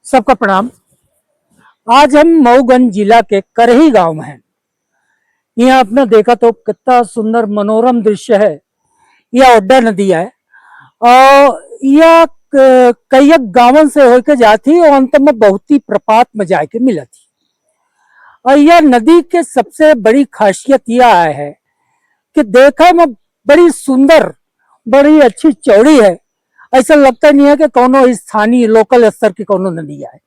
सबका प्रणाम। आज हम मऊगंज जिला के करही गांव में हैं। यहाँ आपने देखा तो कितना सुंदर मनोरम दृश्य है। यह ओड्डा नदी है और यह कई गांवन से होकर जाती और अंत में बहुत ही प्रपात में जाके मिलती। और यह नदी के सबसे बड़ी खासियत यह है कि देखने में बड़ी सुंदर, बड़ी अच्छी चौड़ी है। ऐसा लगता नहीं है कि कोनो स्थानीय लोकल स्तर की कोनो नदी है।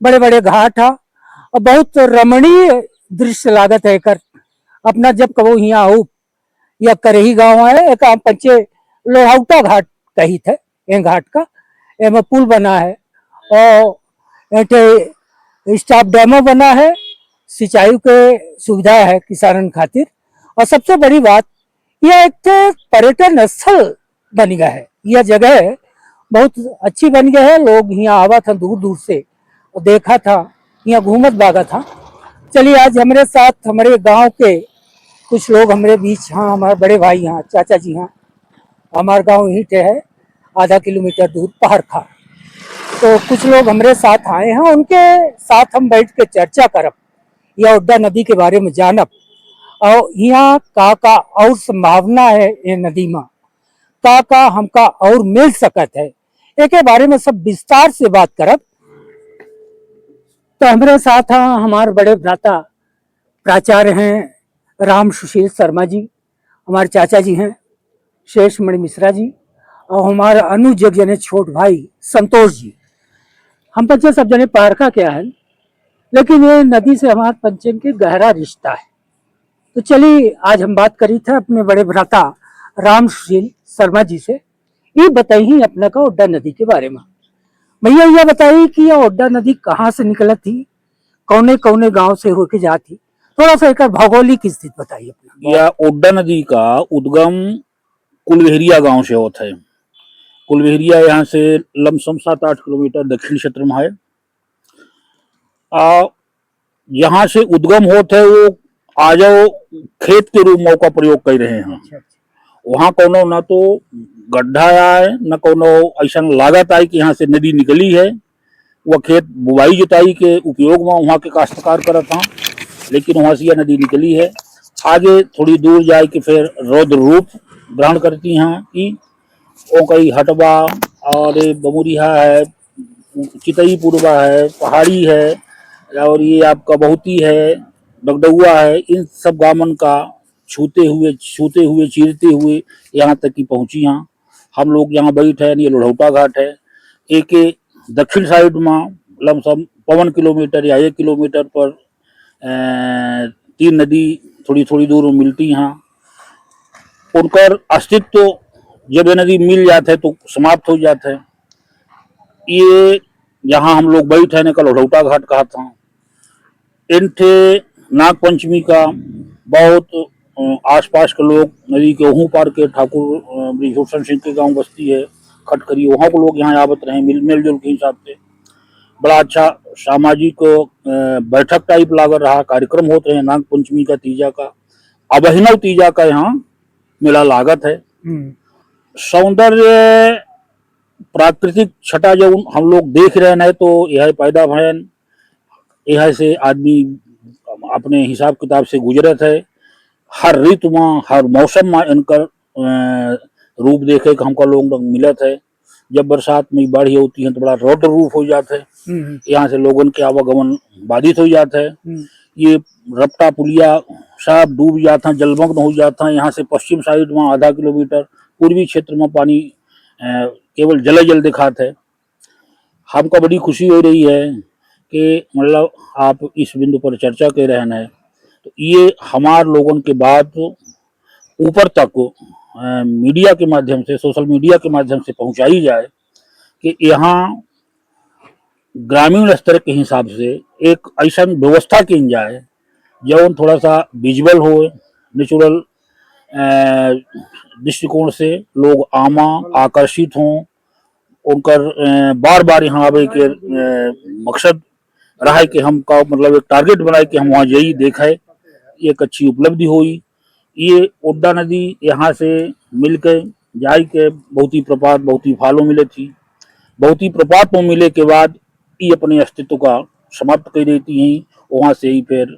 बड़े बड़े घाट है और बहुत रमणीय दृश्य लागत है कर। अपना जब कबो यहाँ आओ, यह करही गांव है, एक पंचे लोहाउटा घाट कही थे। ये घाट का एम पुल बना है और एक स्टाफ डैमो बना है, सिंचाई के सुविधा है किसानन खातिर। और सबसे बड़ी बात, यह एक पर्यटन स्थल बन गया है। यह जगह बहुत अच्छी बन गई है। लोग यहाँ आवा था दूर दूर से और देखा था, यहाँ घूमत भागा था। चलिए आज हमारे साथ हमारे गांव के कुछ लोग हमारे बीच, हाँ हमारे बड़े भाई यहाँ चाचा जी हैं। हमारा गांव यहीं पे है, आधा किलोमीटर दूर पहाड़खा। तो कुछ लोग हमारे साथ आए हैं, उनके साथ हम बैठ के चर्चा करब, यह ओड्डा नदी के बारे में जानब और यहाँ का और संभावना है ये नदी में, का हमका और मिल सकत है, एक बारे में सब विस्तार से बात करब। तो हमारे साथ हमारे बड़े भ्राता प्राचार्य हैं राम सुशील शर्मा जी, हमारे चाचा जी हैं शेष मणि मिश्रा जी, और हमारे अनुज जने छोट भाई संतोष जी। हम पंचे सब जने पारका क्या है, लेकिन ये नदी से हमारे पंचन के गहरा रिश्ता है। तो चलिए आज हम बात करी थे अपने बड़े भ्राता राम सुशील शर्मा जी से। ये बताइए अपने का ओड्डा नदी के बारे में। भैया यह बताइए कि यह ओड्डा नदी कहाँ से निकलत थी, कौने कौने गांव से होके जाती, थोड़ा सा एक भौगोलिक स्थिति बताइए अपना। यह ओड्डा नदी का उद्गम कुलबेहरिया गांव से होता है। कुलबेहरिया यहाँ से लमसम 7-8 किलोमीटर दक्षिण क्षेत्र में है। यहाँ से उद्गम होता है वो आज खेत के रूप में का प्रयोग कर रहे हैं। वहाँ कोनो ना तो गड्ढा है न कोनो ऐसा लागत आई कि यहाँ से नदी निकली है। वह खेत बुवाई जुताई के उपयोग में वहाँ के काश्तकार करता, लेकिन वहाँ से यह नदी निकली है। आगे थोड़ी दूर जाए कि फिर रौद्र रूप ग्रहण करती हैं कि वो कई हटवा और बमुरिया है, चितई पूर्वा है, पहाड़ी है और ये आपका बहुती है, डगडुआ है। इन सब गामन का छूते हुए चीरते हुए यहाँ तक की पहुँची। यहाँ हम लोग यहाँ बैठे हैं, ये लोढ़ौटा घाट है। एक दक्षिण साइड में लमसम 5 किलोमीटर या 1 किलोमीटर पर 3 नदी थोड़ी थोड़ी दूर में मिलती हैं। उनकर अस्तित्व जब ये नदी मिल जाते है तो समाप्त हो जाते हैं। ये जहाँ हम लोग बैठे हैं कल लोढ़ौटा घाट कहा था। इनठे नाग पंचमी का बहुत आसपास के लोग नदी के ओहू पार के ठाकुर ब्रिजभूषण सिंह के गांव बस्ती है खटकरी, वहाँ को लोग यहाँ आवत रहे मिलजुल के हिसाब से। बड़ा अच्छा सामाजिक बैठक टाइप लागत रहा, कार्यक्रम होते रहे। नाग पंचमी का तीजा का अभिनव तीजा का यहाँ मेला लागत है। सौंदर्य प्राकृतिक छटा जब हम लोग देख रहे हैं तो यह पैदा भयन, यह से आदमी अपने हिसाब किताब से गुजरत है। हर ऋतु में हर मौसम में इनकर रूप देखे का हमका लोग मिलत है। जब बरसात में बाढ़ होती है तो बड़ा रौद्र रूप हो जाता है, यहाँ से लोगों के आवागमन बाधित हो जाता है। ये रपटा पुलिया सब डूब जाता है, जलमग्न हो जाता है। यहाँ से पश्चिम साइड में आधा किलोमीटर पूर्वी क्षेत्र में पानी केवल जल दिखाता है। हमको बड़ी खुशी हो रही है कि मतलब आप इस बिंदु पर चर्चा कर रहे हैं तो ये हमारे लोगों के बाद ऊपर तक मीडिया के माध्यम से, सोशल मीडिया के माध्यम से पहुंचाई जाए कि यहाँ ग्रामीण स्तर के हिसाब से एक ऐसा व्यवस्था की जाए जो थोड़ा सा विजुअल हो, नेचुरल दृष्टिकोण से लोग आमा आकर्षित हों। उनकर बार बार यहाँ आवे के मकसद रहा है कि हम का मतलब एक टारगेट बनाए कि हम वहाँ जाइए देखें, एक अच्छी उपलब्धि हुई। ये ओड्डा नदी यहाँ से मिल के जाए के बहुत ही प्रपात बहुत ही फालों मिले थी। बहुत ही प्रपात में मिले के बाद ये अपने अस्तित्व का समाप्त कर देती हैं। वहाँ से ही फिर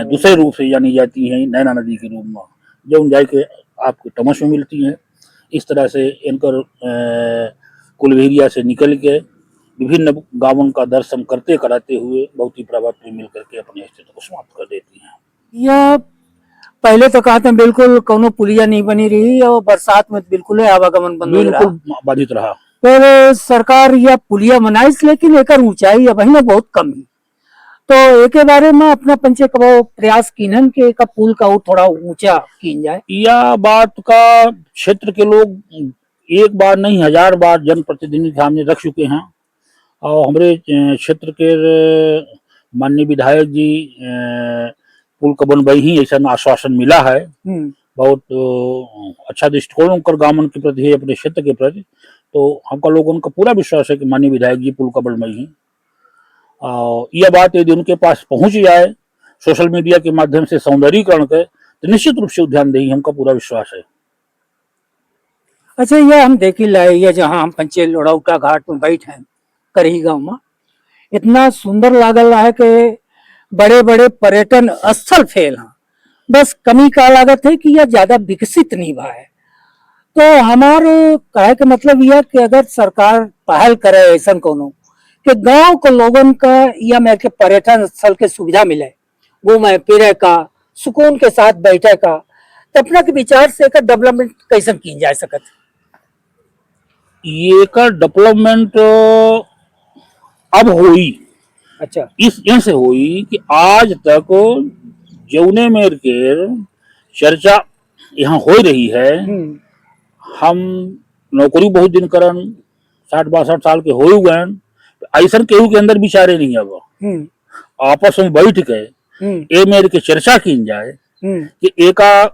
दूसरे रूप से जानी जाती हैं नैना नदी के रूप में, जो जाके आपको तमस में मिलती हैं। इस तरह से इनकर कुलभेरिया से निकल के विभिन्न गांवों का दर्शन करते कराते हुए बहुत ही प्रभावशाली मिल करके अपने अस्तित्व को समाप्त कर देती हैं। यह पहले तो कहा था बिल्कुल कोनो पुलिया नहीं बनी रही और बरसात में बिल्कुल ही आवागमन बंद हो रहा। बिल्कुल बाधित रहा। फिर सरकार यह पुलिया बनाई, लेकिन एकर ऊंचाई अब है बहुत कम है। तो एक बारे में अपना पंचे कबो प्रयास कीनन के का पुल का और थोड़ा ऊंचा कीन जाए। यह बात का क्षेत्र के लोग एक बार नहीं 1000 बार जनप्रतिनिधि सामने रख चुके हैं और हमारे क्षेत्र के माननीय विधायक जी पुल का बनवाई ही ऐसा आश्वासन मिला है। बहुत अच्छा दृष्टिकोण उनकर गांवन के प्रति है, अपने क्षेत्र के प्रति। तो हमका लोगों का पूरा विश्वास है कि माननीय विधायक जी पुल का बनवाई ही। और यह बात यदि उनके पास पहुंच जाए सोशल मीडिया के माध्यम से सौंदर्यीकरण के, तो निश्चित रूप से उद्यान देही, हमका पूरा विश्वास है। अच्छा, यह हम देखी लाए, यह जहाँ हम पंचे लोड़ौटा घाट में बैठे हैं करही गांव में, इतना सुंदर लागल है कि बड़े बड़े पर्यटन स्थल फैल हैं। बस कमी का लागत है कि यह ज्यादा विकसित नहीं हुआ है। तो हमारे कहे का मतलब यह कि अगर सरकार पहल करे ऐसा कोनो कि गांव के लोगन का या मेरे के पर्यटन स्थल के सुविधा मिले, घूमे फिरे का, सुकून के साथ बैठे का, तो अपना के विचार से का डेवलपमेंट कैसे की जा सकत? ये का डेवलपमेंट अब हुई। अच्छा, इस इन से हुई कि आज तक जौने मेर के चर्चा यहाँ हो रही है। हम नौकरी बहुत दिन करन 60-62 साल के हो गए, ऐसा केहू के अंदर विचारे नहीं। अब आपस में बैठ के ए मेर के चर्चा की जाए कि एका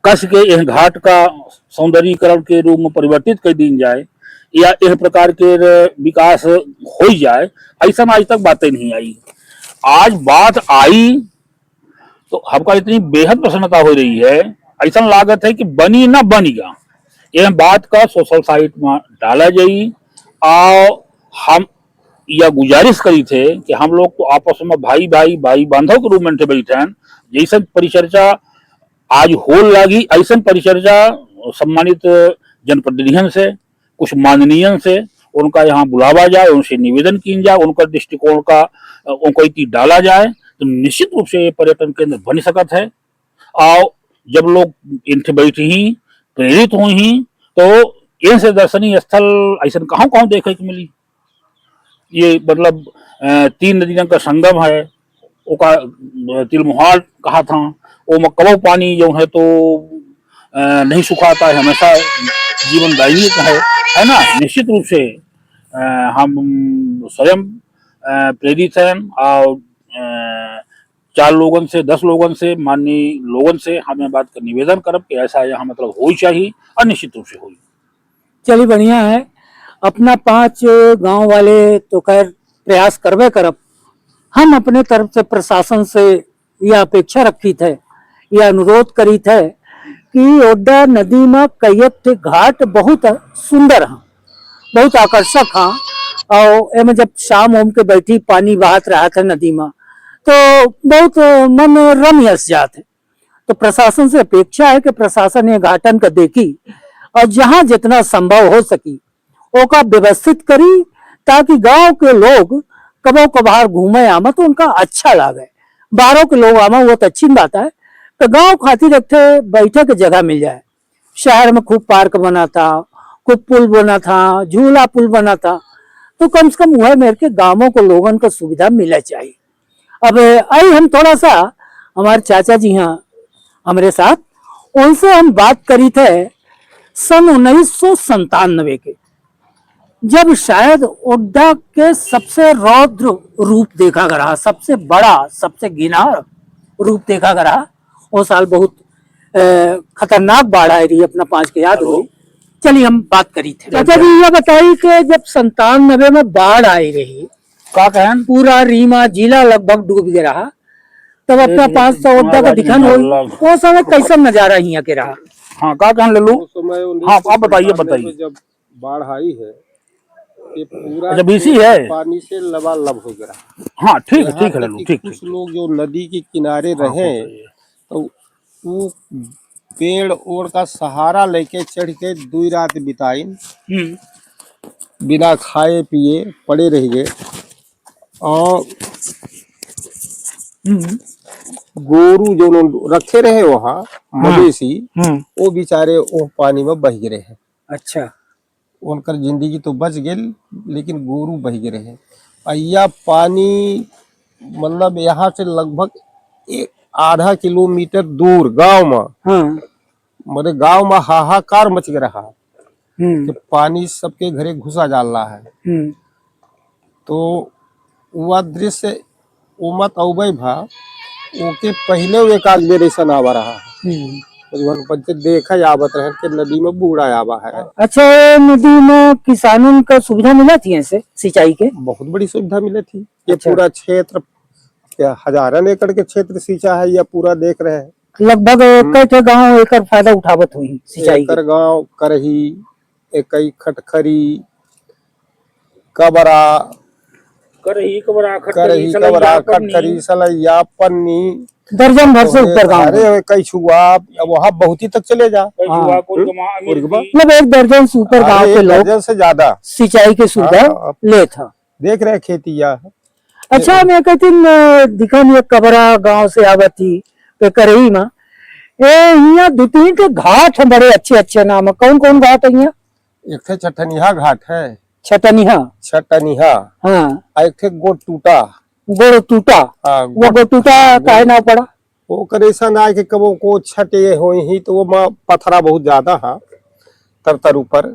कस के यह घाट का सौंदर्यीकरण के रूप में परिवर्तित कर दी जाए या इस प्रकार के विकास हो जाए, ऐसा आज तक बातें नहीं आई। आज बात आई तो हमका इतनी बेहद प्रसन्नता हो रही है, ऐसा लागत है कि बनी ना बनेगा। यह बात का सोशल साइट में डाला जाई और हम यह गुजारिश करी थे कि हम लोग तो आपस में भाई बांधव के रूप में बैठे, जैसे परिचर्चा आज हो लगी ऐसा परिचर्चा सम्मानित जनप्रतिनिधियों से, कुछ माननीय से उनका यहाँ बुलावा जाए, उनसे निवेदन की जाए, उनका दृष्टिकोण का उनको इतनी डाला जाए तो निश्चित रूप से ये पर्यटन केंद्र बन सकता है। और जब लोग इनसे बैठे ही प्रेरित हुए ही तो इनसे दर्शनीय स्थल ऐसा कहाँ कहाँ देखने को मिली। ये मतलब 3 नदियों का संगम है, ओका तिलमुहाल कहा था, वो में कबो पानी जो है तो नहीं सुखाता है, हमेशा जीवनदायी है ना। निश्चित रूप से हम स्वयं प्रेरित हैं और 4 लोगों से 10 लोगों से माननीय लोगों से हमें बात का निवेदन करब कि ऐसा यहाँ मतलब हो ही चाहिए और निश्चित रूप से हो। चलिए बढ़िया है। अपना 5 गांव वाले तो खैर प्रयास करवे करब। हम अपने तरफ से प्रशासन से यह अपेक्षा रखी थे, यह अनुरोध करी थे कि ओड्डा नदी में कई घाट बहुत सुंदर हैं, बहुत आकर्षक हैं। और एमें जब शाम होम के बैठी पानी बहत रहा था नदी में तो बहुत मन रम्य जात है। तो प्रशासन से अपेक्षा है कि प्रशासन ये घाटन का देखी और जहां जितना संभव हो सकी ओका व्यवस्थित करी, ताकि गांव के लोग कबो कभार घूमे आमा तो उनका अच्छा लगे। बाहरों के लोग आमा वो तो अच्छी बात है, तो गांव खातिर एक बैठे की जगह मिल जाए। शहर में खूब पार्क बना था, खूब पुल बना था, झूला पुल बना था, तो कम से कम वह मेरे के गांवों को लोगों को सुविधा मिलना चाहिए। अब आई हम थोड़ा सा हमारे चाचा जी हैं हमारे साथ, उनसे हम बात करी थे सन 1997 के, जब शायद ओड्डा के सबसे रौद्र रूप देखा गया, सबसे बड़ा सबसे घिनौना रूप देखा गया। वो साल बहुत खतरनाक बाढ़ आई रही, अपना 5 के याद हो। चलिए हम बात करी थे। चाचा जी ये बताइए कि जब 97 में बाढ़ आई रही, का कहन पूरा रीमा जिला लगभग डूब गया रहा, तब अपना 500 ओड्डा का दिखन हो, वो समय कैसा नजारा यहाँ के रहा? हाँ का कहन ले लू। हाँ आप बताइए। जब बाढ़ आई है ये पूरा अच्छा, बीसी है। पानी से लबालब हो गया। हाँ ठीक है, यहाँ ठीक है तक लल्लू, कि ठीक कुछ ठीक। लोग जो नदी के किनारे हाँ, रहे हो गई है। तो वो पेड़ ओड़ का सहारा लेके चढ़ के 2 रात बिताई, बिना खाए पिए पड़े रह गए। और गोरू जो लोग रखे रहे वहाँ मवेशी, वो बेचारे वो पानी में बह गिरे हैं। अच्छा। उनकर जिंदगी तो बच गई, लेकिन गोरू बह गिरे हैं। और यह पानी मतलब यहाँ से लगभग आधा किलोमीटर दूर गांव में, मतलब गांव में हाहाकार मच रहा कि पानी सबके घरे घुसा जा रहा है। तो वह दृश्य उमत अवै भा ओके पहले एक आध बेर ऐसा आवा रहा है। देखा आवत रहे कि नदी में बूढ़ा आवा है। अच्छा, नदी में किसानों का सुविधा मिला थी ऐसे सिंचाई के? बहुत बड़ी सुविधा मिली थी। ये अच्छा। पूरा क्षेत्र क्या हजारन एकड़ के क्षेत्र सिंचा है, या पूरा देख रहे हैं। लगभग कई गाँव एक फायदा उठावत हुई सिंचाई के। गाँव करही, एकई खटखरी, कबरा, करही कबरा, करही कबरा, खटखरी, सलैया, पन्नी, दर्जन भर से ऊपर गाँव है। कई छुआ, अब वहाँ बहुत ही तक चले जा। मतलब 1 दर्जन से ऊपर गाँव के लोग दर्जन से ज्यादा सिंचाई की सुविधा ले था। देख रहे खेतिया। अच्छा, मैं कहती दिखा नहीं कबरा गांव से आवत थी पे करही में यहाँ 2-3 के घाट है, बड़े अच्छे अच्छे नाम है। कौन कौन घाट है यहाँ? एक थे छठनिया घाट है। छटनिया। छटनिया। हाँ। एक थे गोड़ टूटा। गोड़ टूटा। वो गोड़ टूटा काहे ना पड़ा? वो करेसा ना कि कबो को छटे हो ही तो वो पथरा बहुत ज्यादा है तर ऊपर।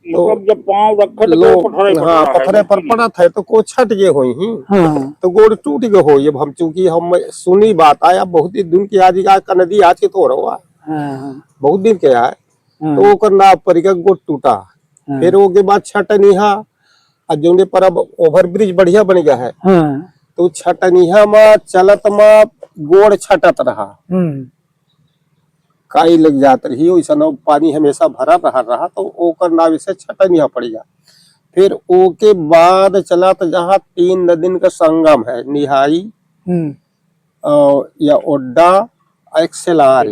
तो जब पाँव रखे तो हाँ पथरे पर पड़ा था तो को छट गए हो ही। तो गोड़ टूट गए हो। ये हम चूंकि हम सुनी बात आया बहुत ही दिन की आज का नदी आज के तो रहा बहुत दिन के आए। तो ओकर ना पर गोड़ टूटा। फिर वो के बाद छटनिहा जोने पर अब ओवर ब्रिज बढ़िया बन गया है। तो छटनिहा में चलत में गोड़ छटत रहा, काई लग जात रही वैसा पानी हमेशा भरा रहा तो ओकर नाव से छटनिया पड़ गया। फिर ओके बाद चला तो जहाँ 3 नदीन का संगम है, निहाई या ओड्डा एक्सेलार,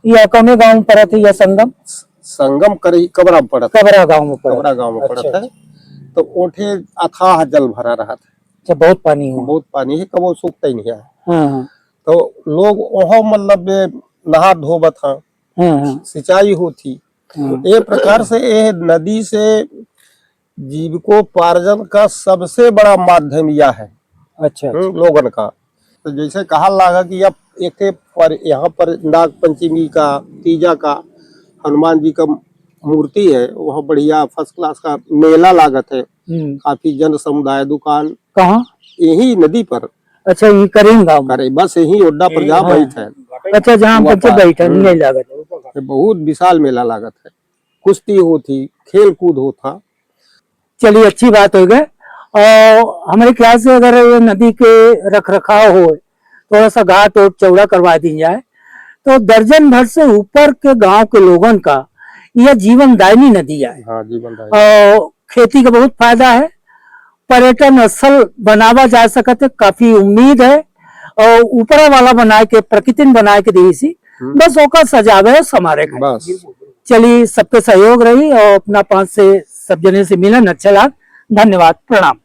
या कौन गाँव पड़ा था यह संगम? संगम करही कबरा पड़ा, कबरा गाँव में पड़ा। कबरा गाँव में पड़ा था। तो ओठे अथाह जल भरा रहा था। बहुत पानी हो, बहुत पानी है, कबो सूखता ही नहीं है। तो लोग वहाँ मतलब नहा धोबत था, सिंचाई होती। एक प्रकार से ये नदी से जीविकोपार्जन का सबसे बड़ा माध्यम यह है। अच्छा। लोगन का तो जैसे कहा लगा कि अब एक पर यहाँ पर नाग पंचमी का तीजा का हनुमान जी का मूर्ति है, वहाँ बढ़िया फर्स्ट क्लास का मेला लागत है। काफी जन समुदाय दुकान कहाँ यही नदी पर। अच्छा, ये करीम गाँव करे बस यही ओड्डा पर जहाँ बैठ है। अच्छा, जहाँ बच्चे बैठे नहीं लागत बहुत विशाल मेला लागत है, कुश्ती होती, खेल कूद होता। चलिए, अच्छी बात हो गई। और हमारे ख्याल से अगर ये नदी के रख रखाव हो, थोड़ा सा घाट और चौड़ा करवा दी जाए तो दर्जन भर से ऊपर के गांव के लोगों का यह जीवनदायिनी नदी है। हाँ, जीवनदायिनी। और खेती का बहुत फायदा है, पर्यटन स्थल बनावा जा सकते, काफी उम्मीद है। और ऊपरा वाला बनाए के प्रकृति बनाए के दी सी बस ओका सजावे समारे बस। चलिए, सबके सहयोग रही और अपना 5 से सब जने से मिलन अच्छा लगा। धन्यवाद, प्रणाम।